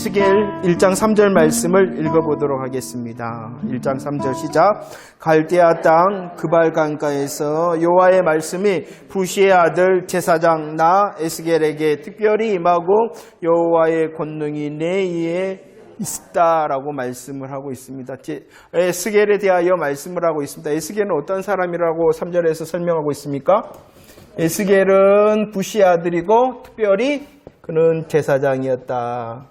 에스겔 1장 3절 말씀을 읽어보도록 하겠습니다. 1장 3절 시작. 갈대아 땅 그발 강가에서 여호와의 말씀이 부시의 아들 제사장 나 에스겔에게 특별히 임하고 여호와의 권능이 내 위에 있다라고 말씀을 하고 있습니다. 에스겔에 대하여 말씀을 하고 있습니다. 에스겔은 어떤 사람이라고 3절에서 설명하고 있습니까? 에스겔은 부시의 아들이고 특별히 그는 제사장이었다.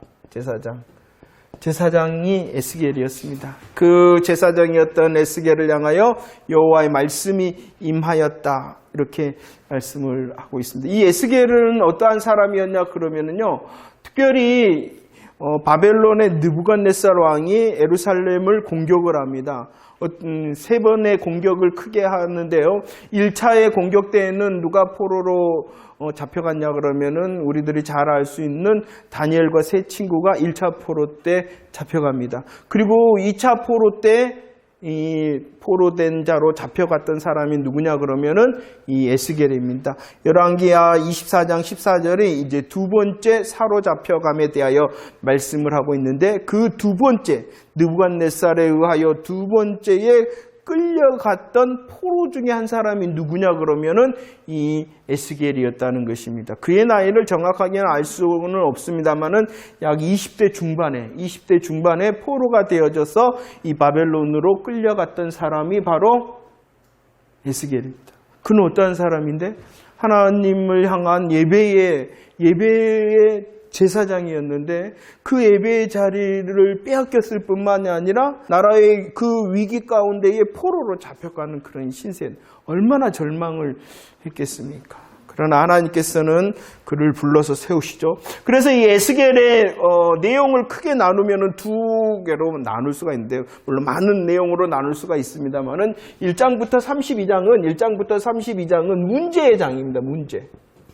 제사장이 에스겔이었습니다. 그 제사장이었던 에스겔을 향하여 여호와의 말씀이 임하였다. 이렇게 말씀을 하고 있습니다. 이 에스겔은 어떠한 사람이었냐 그러면은요, 특별히 바벨론의 느부갓네살 왕이 예루살렘을 공격을 합니다. 3번의 공격을 크게 하는데요. 1차의 공격 때에는 누가 포로로 잡혀갔냐 그러면은 우리들이 잘 알 수 있는 다니엘과 세 친구가 1차 포로 때 잡혀갑니다. 그리고 2차 포로 때 이 포로된 자로 잡혀갔던 사람이 누구냐 그러면은 이 에스겔입니다. 열왕기하 24장 14절에 이제 두 번째 사로잡혀감에 대하여 말씀을 하고 있는데, 그 두 번째 느부갓네살에 의하여 두 번째에 끌려갔던 포로 중에 한 사람이 누구냐 그러면은 이 에스겔이었다는 것입니다. 그의 나이를 정확하게는 알 수는 없습니다만은 약 20대 중반에 포로가 되어져서 이 바벨론으로 끌려갔던 사람이 바로 에스겔입니다. 그는 어떠한 사람인데 하나님을 향한 예배의 제사장이었는데 그 예배의 자리를 빼앗겼을 뿐만이 아니라 나라의 그 위기 가운데에 포로로 잡혀가는 그런 신세, 얼마나 절망을 했겠습니까? 그러나 하나님께서는 그를 불러서 세우시죠. 그래서 이 에스겔의 내용을 크게 나누면 두 개로 나눌 수가 있는데요. 물론 많은 내용으로 나눌 수가 있습니다만은 1장부터 32장은 문제의 장입니다.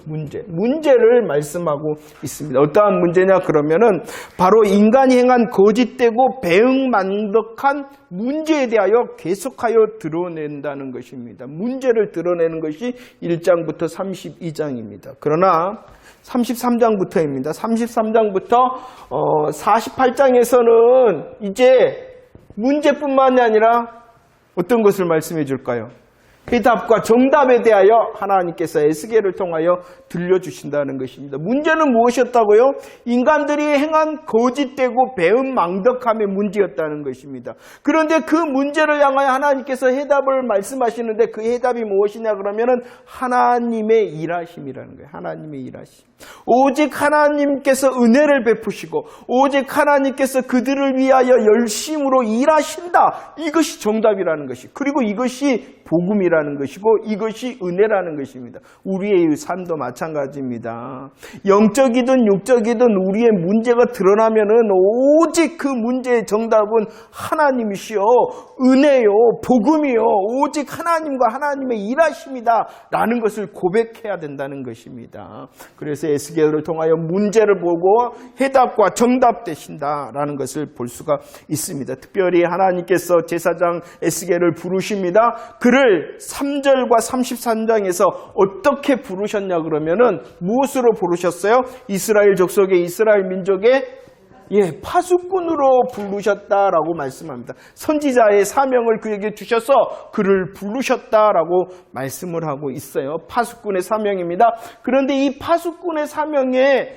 문제를 말씀하고 있습니다. 어떠한 문제냐 그러면은 바로 인간이 행한 거짓되고 배은망덕한 문제에 대하여 계속하여 드러낸다는 것입니다. 문제를 드러내는 것이 1장부터 32장입니다. 그러나 33장부터입니다. 33장부터 48장에서는 이제 문제뿐만이 아니라 어떤 것을 말씀해 줄까요? 해답과 정답에 대하여 하나님께서 에스겔을 통하여 들려주신다는 것입니다. 문제는 무엇이었다고요? 인간들이 행한 거짓되고 배은망덕함의 문제였다는 것입니다. 그런데 그 문제를 향하여 하나님께서 해답을 말씀하시는데 그 해답이 무엇이냐 그러면은 하나님의 일하심이라는 거예요. 하나님의 일하심. 오직 하나님께서 은혜를 베푸시고 오직 하나님께서 그들을 위하여 열심으로 일하신다. 이것이 정답이라는 것이, 그리고 이것이 복음이라는 것이고 이것이 은혜라는 것입니다. 우리의 삶도 마찬가지입니다. 영적이든 육적이든 우리의 문제가 드러나면은 오직 그 문제의 정답은 하나님이시요, 은혜요, 복음이요, 오직 하나님과 하나님의 일하심이다 라는 것을 고백해야 된다는 것입니다. 그래서 에스겔을 통하여 문제를 보고 해답과 정답 되신다라는 것을 볼 수가 있습니다. 특별히 하나님께서 제사장 에스겔을 부르십니다. 그를 3절과 33장에서 어떻게 부르셨냐 그러면은 무엇으로 부르셨어요? 이스라엘 족속의, 이스라엘 민족의 파수꾼으로 부르셨다라고 말씀합니다. 선지자의 사명을 그에게 주셔서 그를 부르셨다라고 말씀을 하고 있어요. 파수꾼의 사명입니다. 그런데 이 파수꾼의 사명에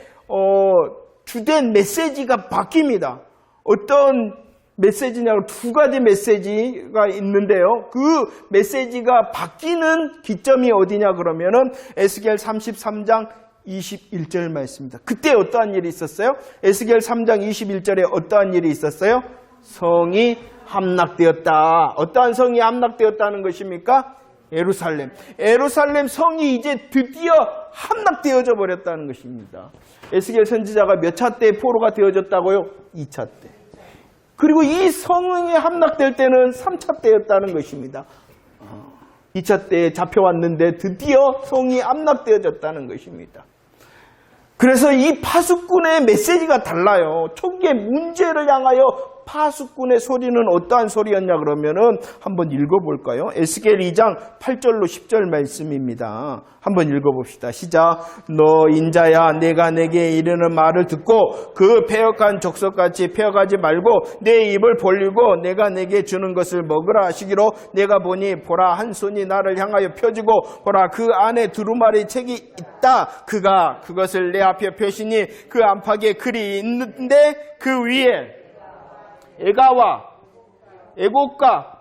주된 메시지가 바뀝니다. 어떤 메시지냐고, 두 가지 메시지가 있는데요. 그 메시지가 바뀌는 기점이 어디냐 그러면은 에스겔 33장 21절 말씀입니다. 그때 어떠한 일이 있었어요? 에스겔 3장 21절에 어떠한 일이 있었어요? 성이 함락되었다. 어떠한 성이 함락되었다는 것입니까? 예루살렘 성이 이제 드디어 함락되어져 버렸다는 것입니다. 에스겔 선지자가 몇 차 때 포로가 되어졌다고요? 2차 때. 그리고 이 성이 함락될 때는 3차 때였다는 것입니다. 2차 때에 잡혀왔는데 드디어 성이 함락되어졌다는 것입니다. 그래서 이 파수꾼의 메시지가 달라요. 초기에 문제를 향하여 파수꾼의 소리는 어떠한 소리였냐 그러면은 한번 읽어볼까요? 에스겔 2장 8절로 10절 말씀입니다. 한번 읽어봅시다. 시작. 너 인자야, 내가 내게 이르는 말을 듣고 그 패역한 족속같이 패역하지 말고 내 입을 벌리고 내가 내게 주는 것을 먹으라 하시기로 내가 보니 보라 한 손이 나를 향하여 펴지고 보라 그 안에 두루마리 책이 있다. 그가 그것을 내 앞에 펴시니 그 안팎에 글이 있는데 그 위에 애가와 애곡과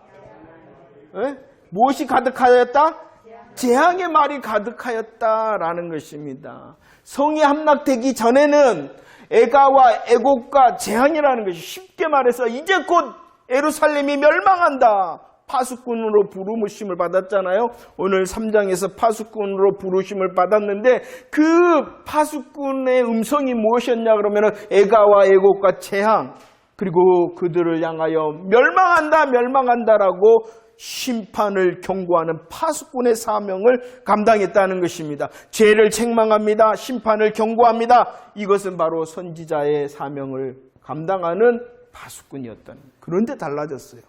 무엇이 가득하였다? 재앙의 말이 가득하였다라는 것입니다. 성이 함락되기 전에는 애가와 애곡과 재앙이라는 것이 쉽게 말해서 이제 곧 예루살렘이 멸망한다. 파수꾼으로 부르심을 받았잖아요. 오늘 3장에서 파수꾼으로 부르심을 받았는데 그 파수꾼의 음성이 무엇이었냐 그러면 애가와 애곡과 재앙 그리고 그들을 향하여 멸망한다라고 심판을 경고하는 파수꾼의 사명을 감당했다는 것입니다. 죄를 책망합니다. 심판을 경고합니다. 이것은 바로 선지자의 사명을 감당하는 파수꾼이었다는 거예요. 그런데 달라졌어요.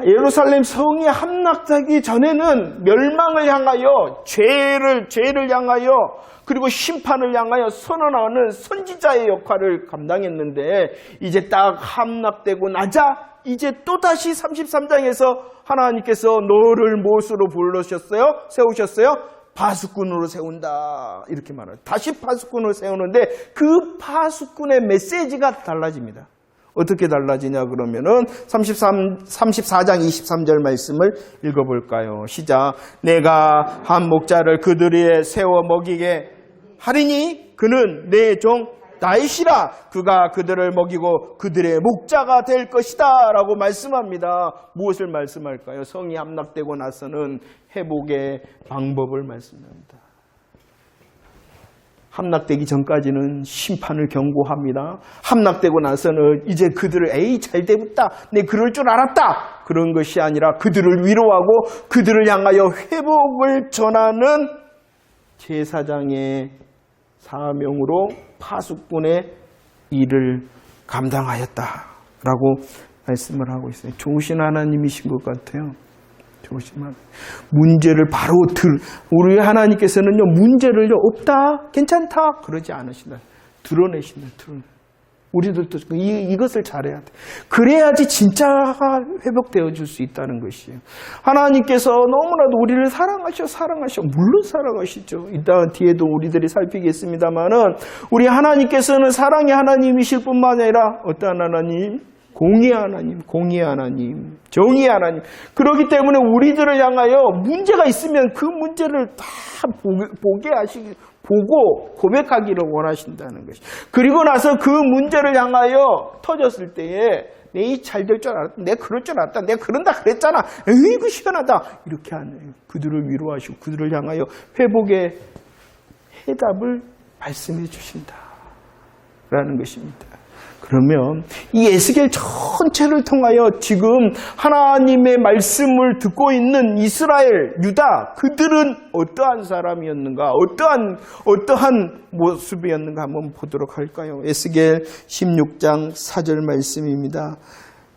예루살렘 성이 함락되기 전에는 멸망을 향하여 죄를 향하여 그리고 심판을 향하여 선언하는 선지자의 역할을 감당했는데 이제 딱 함락되고 나자 이제 또다시 33장에서 하나님께서 너를 무엇으로 세우셨어요? 파수꾼으로 세운다. 이렇게 말해요. 다시 파수꾼으로 세우는데 그 파수꾼의 메시지가 달라집니다. 어떻게 달라지냐 그러면은 34장 23절 말씀을 읽어볼까요? 시작. 내가 한 목자를 그들 위에 세워 먹이게 하리니 그는 내 종 다윗이라 그가 그들을 먹이고 그들의 목자가 될 것이다 라고 말씀합니다. 무엇을 말씀할까요? 성이 함락되고 나서는 회복의 방법을 말씀합니다. 함락되기 전까지는 심판을 경고합니다. 함락되고 나서는 이제 그들을 잘 되었다. 내 그럴 줄 알았다. 그런 것이 아니라 그들을 위로하고 그들을 향하여 회복을 전하는 제사장의 사명으로 파수꾼의 일을 감당하였다라고 말씀을 하고 있어요. 좋으신 하나님이신 것 같아요. 좋으시면 문제를 바로 우리 하나님께서는요 문제를요 없다 괜찮다 그러지 않으신다. 드러내신다. 우리들도 이것을 잘해야 돼. 그래야지 진짜 회복되어 줄 수 있다는 것이에요. 하나님께서 너무나도 우리를 사랑하셔. 물론 사랑하시죠. 이따 뒤에도 우리들이 살피겠습니다만은 우리 하나님께서는 사랑의 하나님이실 뿐만 아니라 어떠한 하나님? 공의의 하나님, 정의의 하나님. 그렇기 때문에 우리들을 향하여 문제가 있으면 그 문제를 다 보고 고백하기를 원하신다는 것이. 그리고 나서 그 문제를 향하여 터졌을 때에 내 잘 될 줄 알았다. 내 그럴 줄 알았다. 내가 그런다 그랬잖아. 에이구 시원하다. 이렇게 하는 그들을 위로하시고 그들을 향하여 회복의 해답을 말씀해 주신다라는 것입니다. 그러면 이 에스겔 전체를 통하여 지금 하나님의 말씀을 듣고 있는 이스라엘, 유다 그들은 어떠한 사람이었는가, 어떠한 모습이었는가 한번 보도록 할까요? 에스겔 16장 4절 말씀입니다.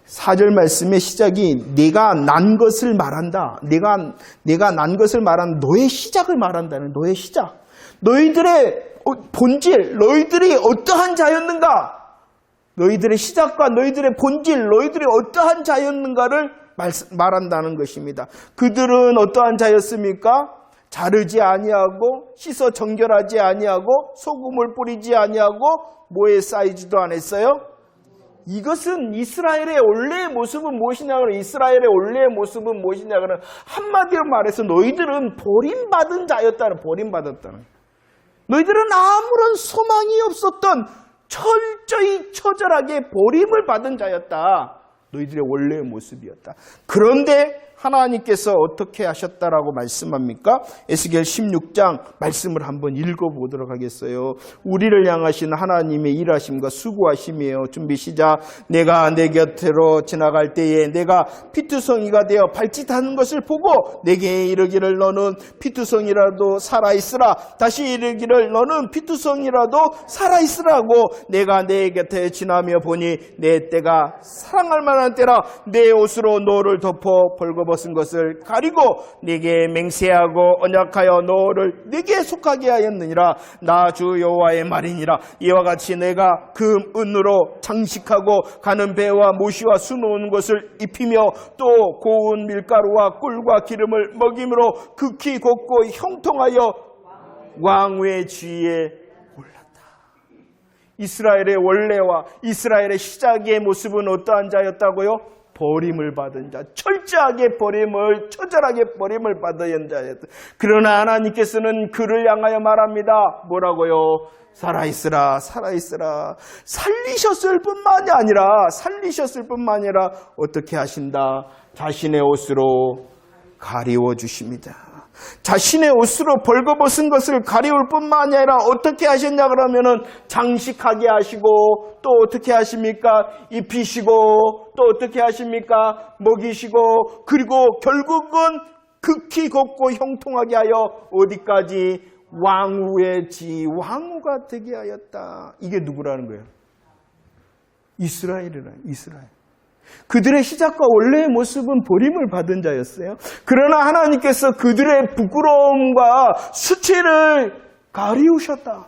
4절 말씀의 시작이 내가 난 것을 말한다. 내가 난 것을 말한 너의 시작을 말한다는 너의 시작. 너희들의 본질, 너희들이 어떠한 자였는가? 너희들의 시작과 너희들의 본질, 너희들이 어떠한 자였는가를 말한다는 것입니다. 그들은 어떠한 자였습니까? 자르지 아니하고 씻어 정결하지 아니하고 소금을 뿌리지 아니하고 뭐에 쌓이지도 않았어요? 이것은 이스라엘의 원래의 모습은 무엇이냐 그러면 이스라엘의 원래의 모습은 무엇이냐 그러면 한마디로 말해서 너희들은 버림받은 자였다는 버림받았다는 너희들은 아무런 소망이 없었던 철저히 처절하게 버림을 받은 자였다. 너희들의 원래의 모습이었다. 그런데 하나님께서 어떻게 하셨다라고 말씀합니까? 에스겔 16장 말씀을 한번 읽어보도록 하겠어요. 우리를 향하신 하나님의 일하심과 수고하심이에요. 준비 시작. 내가 내 곁으로 지나갈 때에 내가 피투성이가 되어 발짓하는 것을 보고 내게 이르기를 너는 피투성이라도 살아있으라. 다시 이르기를 너는 피투성이라도 살아있으라고. 내가 내 곁에 지나며 보니 내 때가 사랑할 만한 때라. 내 옷으로 너를 덮어 벌거벗은 것을 가리고 네게 맹세하고 언약하여 너를 네게 속하게 하였느니라. 나 주 여호와의 말이니라. 이와 같이 내가 금 은으로 장식하고 가는 배와 모시와 수놓은 것을 입히며 또 고운 밀가루와 꿀과 기름을 먹임으로 극히 곱고 형통하여 왕후의 지위에 올랐다. 이스라엘의 원래와 이스라엘의 시작의 모습은 어떠한 자였다고요? 버림을 받은 자, 철저하게 버림을, 처절하게 버림을 받은 자였다. 그러나 하나님께서는 그를 향하여 말합니다. 뭐라고요? 살아있으라, 살아있으라. 살리셨을 뿐만이 아니라 어떻게 하신다? 자신의 옷으로 가리워 주십니다. 자신의 옷으로 벌거벗은 것을 가리울 뿐만 아니라 어떻게 하셨냐 그러면은 장식하게 하시고 또 어떻게 하십니까? 입히시고 또 어떻게 하십니까? 먹이시고 그리고 결국은 극히 곱고 형통하게 하여 어디까지? 왕후의 왕후가 되게 하였다. 이게 누구라는 거예요? 이스라엘이라. 이스라엘. 그들의 시작과 원래의 모습은 버림을 받은 자였어요. 그러나 하나님께서 그들의 부끄러움과 수치를 가리우셨다.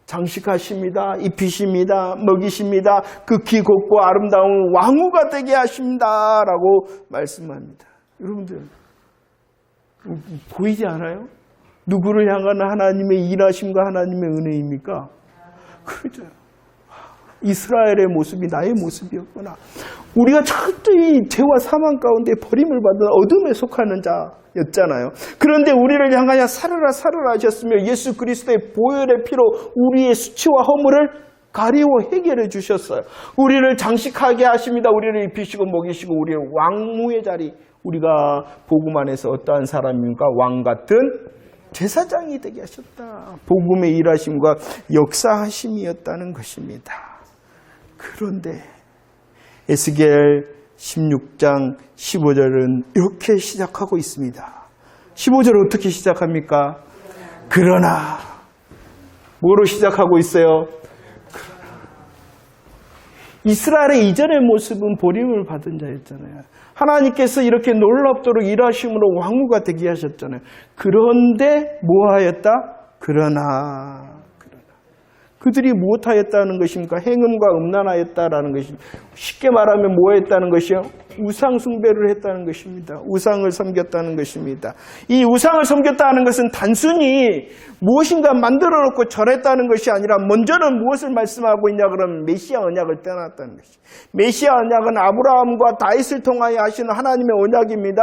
장식하십니다. 입히십니다. 먹이십니다. 극히 곱고 아름다운 왕후가 되게 하십니다. 라고 말씀합니다. 여러분들 보이지 않아요? 누구를 향한 하나님의 일하심과 하나님의 은혜입니까? 그렇죠. 이스라엘의 모습이 나의 모습이었구나. 우리가 철저히 죄와 사망 가운데 버림을 받은 어둠에 속하는 자였잖아요. 그런데 우리를 향하여 살으라 살으라 하셨으며 예수 그리스도의 보혈의 피로 우리의 수치와 허물을 가리워 해결해 주셨어요. 우리를 장식하게 하십니다. 우리를 입히시고 먹이시고 우리의 왕후의 자리. 우리가 복음 안에서 어떠한 사람입니까? 왕 같은 제사장이 되게 하셨다. 복음의 일하심과 역사하심이었다는 것입니다. 그런데 에스겔 16장 15절은 이렇게 시작하고 있습니다. 15절은 어떻게 시작합니까? 그러나 뭐로 시작하고 있어요? 이스라엘의 이전의 모습은 버림을 받은 자였잖아요. 하나님께서 이렇게 놀랍도록 일하심으로 왕후가 되게 하셨잖아요. 그런데 뭐하였다? 그러나 그들이 무엇하였다는 것입니까? 행음과 음란하였다라는 것입니다. 쉽게 말하면 뭐했다는 것이요? 우상 숭배를 했다는 것입니다. 우상을 섬겼다는 것입니다. 이 우상을 섬겼다는 것은 단순히 무엇인가 만들어 놓고 절했다는 것이 아니라 먼저는 무엇을 말씀하고 있냐 그러면 메시아 언약을 떠났다는 것이죠. 메시아 언약은 아브라함과 다윗을 통하여 하시는 하나님의 언약입니다.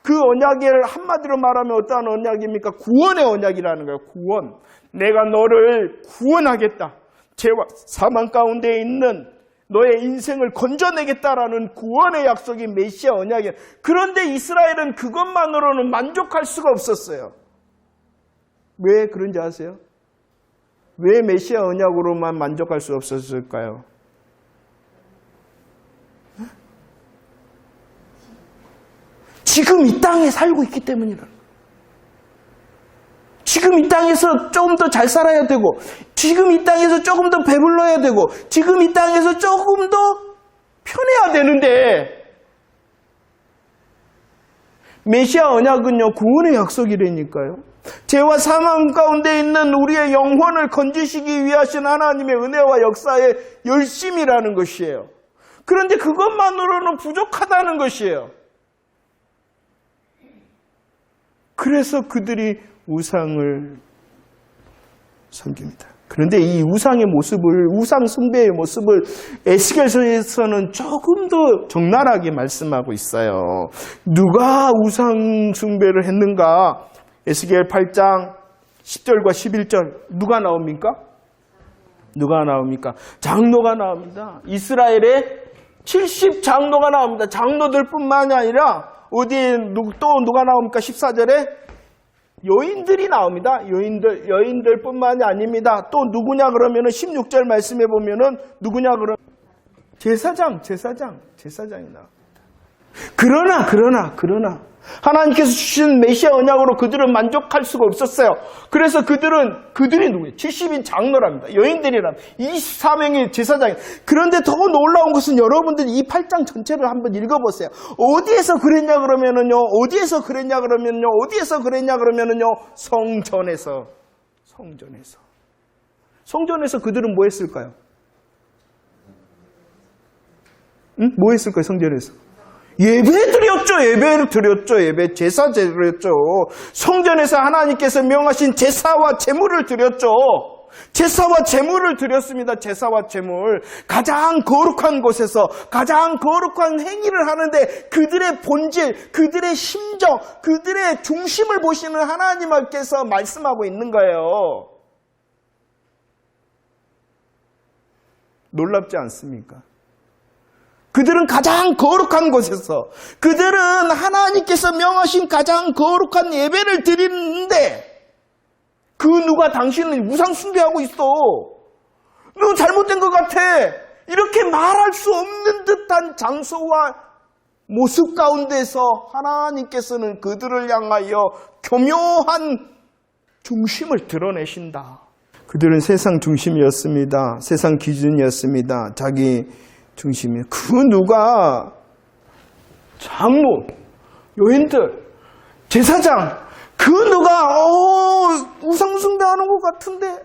그 언약을 한마디로 말하면 어떠한 언약입니까? 구원의 언약이라는 거예요. 구원. 내가 너를 구원하겠다. 죄와 사망 가운데 있는 너의 인생을 건져내겠다라는 구원의 약속이 메시아 언약이에요. 그런데 이스라엘은 그것만으로는 만족할 수가 없었어요. 왜 그런지 아세요? 왜 메시아 언약으로만 만족할 수 없었을까요? 지금 이 땅에 살고 있기 때문이라. 지금 이 땅에서 조금 더 잘 살아야 되고, 지금 이 땅에서 조금 더 배불러야 되고, 지금 이 땅에서 조금 더 편해야 되는데, 메시아 언약은요, 구원의 약속이라니까요. 죄와 사망 가운데 있는 우리의 영혼을 건지시기 위하신 하나님의 은혜와 역사의 열심이라는 것이에요. 그런데 그것만으로는 부족하다는 것이에요. 그래서 그들이 우상을 섬깁니다. 그런데 이 우상의 모습을, 우상 숭배의 모습을 에스겔서에서는 조금 더 적나라하게 말씀하고 있어요. 누가 우상 숭배를 했는가? 에스겔 8장 10절과 11절 누가 나옵니까? 누가 나옵니까? 장로가 나옵니다. 이스라엘의 70 장로가 나옵니다. 장로들뿐만이 아니라 어디에 또 누가 나옵니까? 14절에 여인들이 나옵니다. 여인들뿐만이 아닙니다. 또 누구냐 그러면은 16절 말씀해 보면은 누구냐 그러면 제사장이 나옵니다. 그러나 하나님께서 주신 메시아 언약으로 그들은 만족할 수가 없었어요. 그래서 그들이 누구예요? 70인 장로랍니다. 여인들이랍니다. 24명의 제사장이. 그런데 더 놀라운 것은 여러분들이 이 8장 전체를 한번 읽어보세요. 어디에서 그랬냐 그러면은요. 성전에서 그들은 뭐 했을까요? 뭐 했을까요? 성전에서? 예배를 드렸죠. 제사 드렸죠. 성전에서 하나님께서 명하신 제사와 제물을 드렸죠. 제사와 제물을 드렸습니다. 제사와 제물. 가장 거룩한 곳에서 가장 거룩한 행위를 하는데 그들의 본질, 그들의 심정, 그들의 중심을 보시는 하나님께서 말씀하고 있는 거예요. 놀랍지 않습니까? 그들은 가장 거룩한 곳에서, 그들은 하나님께서 명하신 가장 거룩한 예배를 드리는데 그 누가 당신은 우상 숭배하고 있어. 너 잘못된 것 같아. 이렇게 말할 수 없는 듯한 장소와 모습 가운데서 하나님께서는 그들을 향하여 교묘한 중심을 드러내신다. 그들은 세상 중심이었습니다. 세상 기준이었습니다. 자기 중심이에요. 그 누가 장로, 여인들, 제사장, 그 누가 우상 숭배하는 것 같은데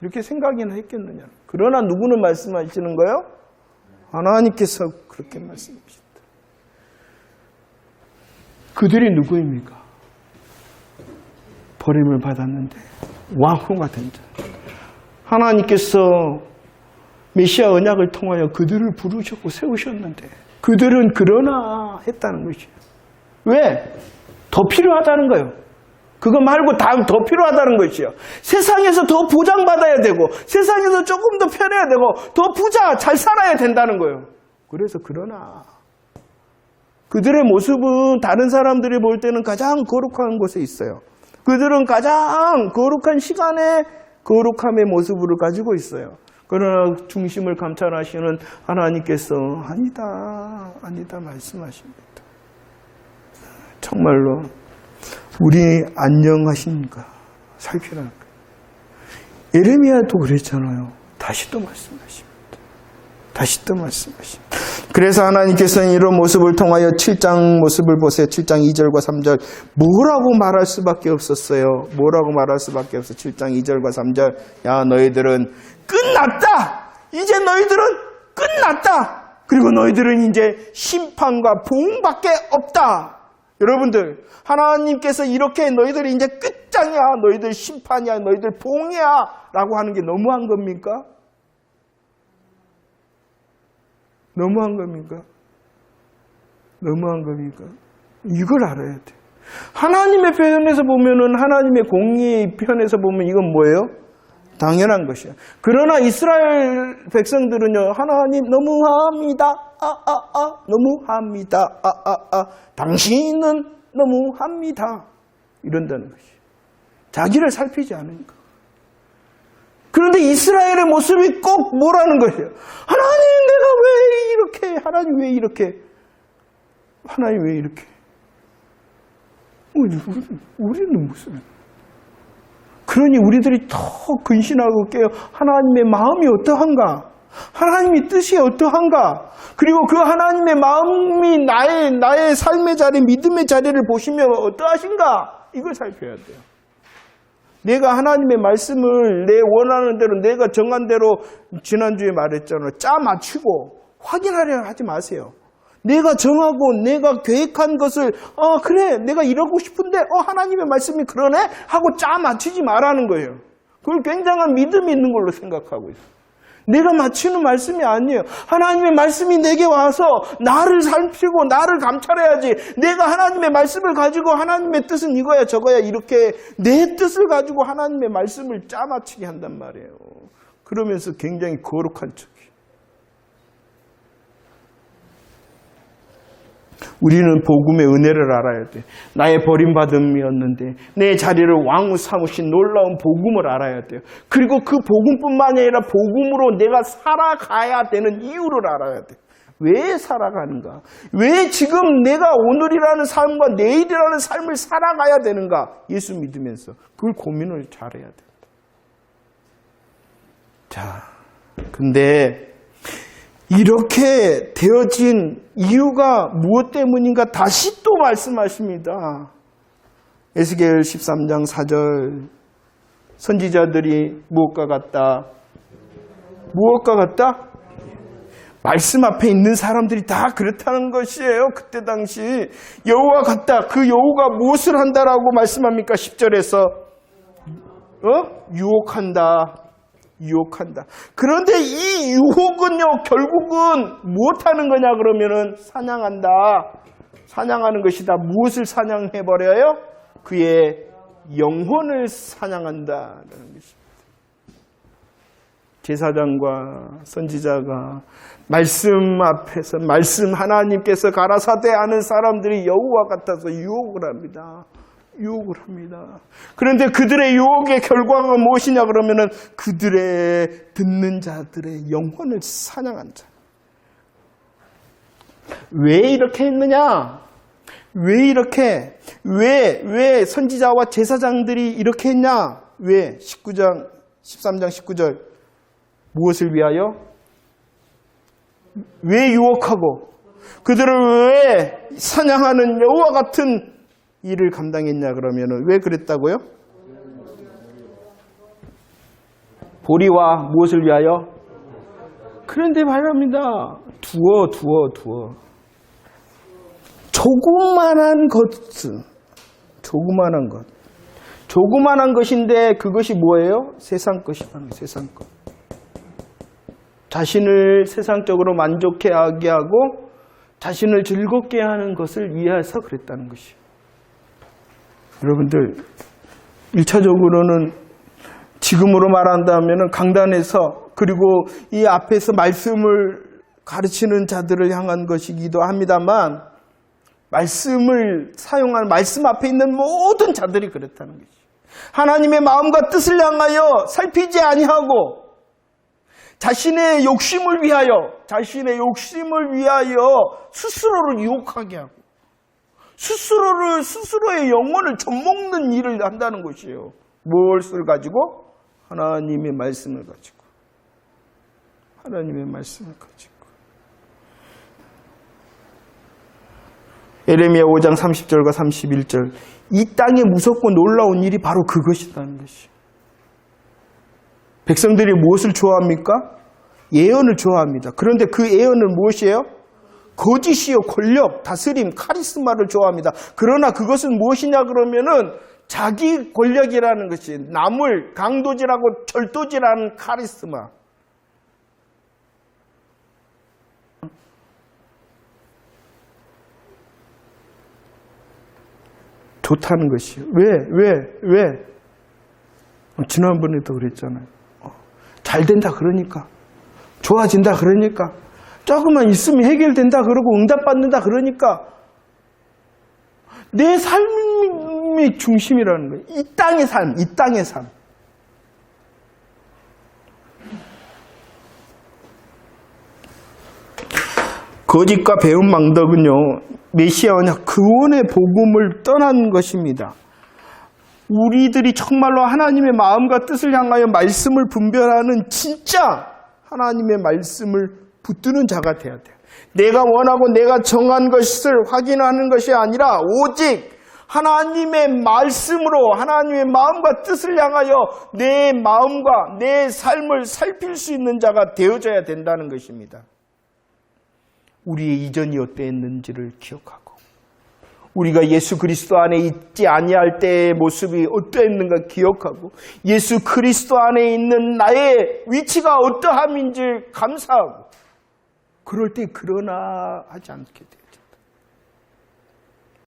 이렇게 생각이나 했겠느냐. 그러나 누구는 말씀하시는 거예요? 하나님께서 그렇게 말씀하십니다. 그들이 누구입니까? 버림을 받았는데 왕후가 된 자. 하나님께서 메시아 언약을 통하여 그들을 부르셨고 세우셨는데 그들은 그러나 했다는 것이에요. 왜? 더 필요하다는 거예요. 그거 말고 다음 더 필요하다는 것이요. 세상에서 더 보장받아야 되고 세상에서 조금 더 편해야 되고 더 부자 잘 살아야 된다는 거예요. 그래서 그러나 그들의 모습은 다른 사람들이 볼 때는 가장 거룩한 곳에 있어요. 그들은 가장 거룩한 시간에 거룩함의 모습을 가지고 있어요. 그러나 중심을 감찰하시는 하나님께서 아니다 말씀하십니다. 정말로 우리 안녕하십니까? 살피라는 거예요. 예레미야도 그랬잖아요. 다시 또 말씀하십니다. 그래서 하나님께서는 이런 모습을 통하여 7장 모습을 보세요. 7장 2절과 3절 뭐라고 말할 수밖에 없었어요. 7장 2절과 3절 야 너희들은 끝났다. 이제 너희들은 끝났다. 그리고 너희들은 이제 심판과 보응밖에 없다. 여러분들 하나님께서 이렇게 너희들이 이제 끝장이야. 너희들 심판이야. 너희들 보응이야. 라고 하는 게 너무한 겁니까? 너무한 겁니까? 이걸 알아야 돼. 하나님의 편에서 보면은 하나님의 공의의 편에서 보면 이건 뭐예요? 당연한 것이야. 그러나 이스라엘 백성들은요, 하나님 너무합니다. 너무합니다. 당신은 너무합니다. 이런다는 것이에요. 자기를 살피지 않으니까. 그런데 이스라엘의 모습이 꼭 뭐라는 거예요? 하나님 내가 왜 이렇게, 하나님 왜 이렇게. 우리는 무슨. 그러니 우리들이 더 근신하고 깨요. 하나님의 마음이 어떠한가? 하나님의 뜻이 어떠한가? 그리고 그 하나님의 마음이 나의 삶의 자리, 믿음의 자리를 보시면 어떠하신가? 이걸 살펴야 돼요. 내가 하나님의 말씀을 내 원하는 대로, 내가 정한 대로 지난주에 말했잖아요. 짜 맞추고 확인하려 하지 마세요. 내가 정하고 내가 계획한 것을 그래 내가 이러고 싶은데 하나님의 말씀이 그러네 하고 짜 맞추지 말라는 거예요. 그걸 굉장한 믿음이 있는 걸로 생각하고 있어요. 내가 맞추는 말씀이 아니에요. 하나님의 말씀이 내게 와서 나를 살피고 나를 감찰해야지. 내가 하나님의 말씀을 가지고 하나님의 뜻은 이거야 저거야 이렇게 내 뜻을 가지고 하나님의 말씀을 짜 맞추게 한단 말이에요. 그러면서 굉장히 거룩한 척이. 우리는 복음의 은혜를 알아야 돼. 나의 버림받음이었는데 내 자리를 왕으로 삼으신 놀라운 복음을 알아야 돼요. 그리고 그 복음뿐만 아니라 복음으로 내가 살아가야 되는 이유를 알아야 돼. 왜 살아가는가? 왜 지금 내가 오늘이라는 삶과 내일이라는 삶을 살아가야 되는가? 예수 믿으면서 그걸 고민을 잘해야 된다. 자, 근데 이렇게 되어진 이유가 무엇 때문인가 다시 또 말씀하십니다. 에스겔 13장 4절 선지자들이 무엇과 같다? 무엇과 같다? 말씀 앞에 있는 사람들이 다 그렇다는 것이에요. 그때 당시 여호와 같다. 그 여호가 무엇을 한다라고 말씀합니까? 10절에서 유혹한다. 유혹한다. 그런데 이 유혹은요, 결국은 무엇하는 거냐 그러면은 사냥한다. 사냥하는 것이다. 무엇을 사냥해버려요? 그의 영혼을 사냥한다라는 것입니다. 제사장과 선지자가 말씀 앞에서 말씀 하나님께서 가라사대 하는 사람들이 여호와 같아서 유혹을 합니다. 유혹을 합니다. 그런데 그들의 유혹의 결과가 무엇이냐 그러면은 그들의 듣는 자들의 영혼을 사냥한 자. 왜 이렇게 했느냐? 왜 선지자와 제사장들이 이렇게 했냐? 왜? 13장 19절. 무엇을 위하여? 왜 유혹하고 그들을 왜 사냥하는 여호와 같은 일을 감당했냐 그러면은 왜 그랬다고요? 보리와 무엇을 위하여? 그런데 말합니다. 두어. 조그만한 것. 조그만한 것인데 그것이 뭐예요? 세상 것이라는 거예요. 세상 것. 자신을 세상적으로 만족해하게 하고 자신을 즐겁게 하는 것을 위해서 그랬다는 것이에요. 여러분들 1차적으로는 지금으로 말한다면 강단에서 그리고 이 앞에서 말씀을 가르치는 자들을 향한 것이기도 합니다만 말씀을 사용하는 말씀 앞에 있는 모든 자들이 그렇다는 것이죠. 하나님의 마음과 뜻을 향하여 살피지 아니하고 자신의 욕심을 위하여 스스로를 유혹하게 하고 스스로의 영혼을 젖먹는 일을 한다는 것이에요. 무엇을 가지고? 하나님의 말씀을 가지고. 예레미야 5장 30절과 31절. 이 땅에 무섭고 놀라운 일이 바로 그것이라는 것이에요. 백성들이 무엇을 좋아합니까? 예언을 좋아합니다. 그런데 그 예언은 무엇이에요? 거짓이요, 권력, 다스림, 카리스마를 좋아합니다. 그러나 그것은 무엇이냐 그러면은 자기 권력이라는 것이 남을 강도질하고 절도질하는 카리스마. 좋다는 것이에요. 왜? 지난번에도 그랬잖아요. 잘 된다 그러니까. 좋아진다 그러니까. 조금만 있으면 해결된다 그러고 응답받는다 그러니까. 내 삶의 중심이라는 거예요. 이 땅의 삶. 거짓과 배은 망덕은요, 메시아 언약 구원의 복음을 떠난 것입니다. 우리들이 정말로 하나님의 마음과 뜻을 향하여 말씀을 분별하는 진짜 하나님의 말씀을 붙드는 자가 되어야 돼요. 내가 원하고 내가 정한 것을 확인하는 것이 아니라 오직 하나님의 말씀으로 하나님의 마음과 뜻을 향하여 내 마음과 내 삶을 살필 수 있는 자가 되어져야 된다는 것입니다. 우리의 이전이 어떠했는지를 기억하고 우리가 예수 그리스도 안에 있지 아니할 때의 모습이 어떠했는가 기억하고 예수 그리스도 안에 있는 나의 위치가 어떠함인지 감사하고 그럴 때 그러나 하지 않게 되죠.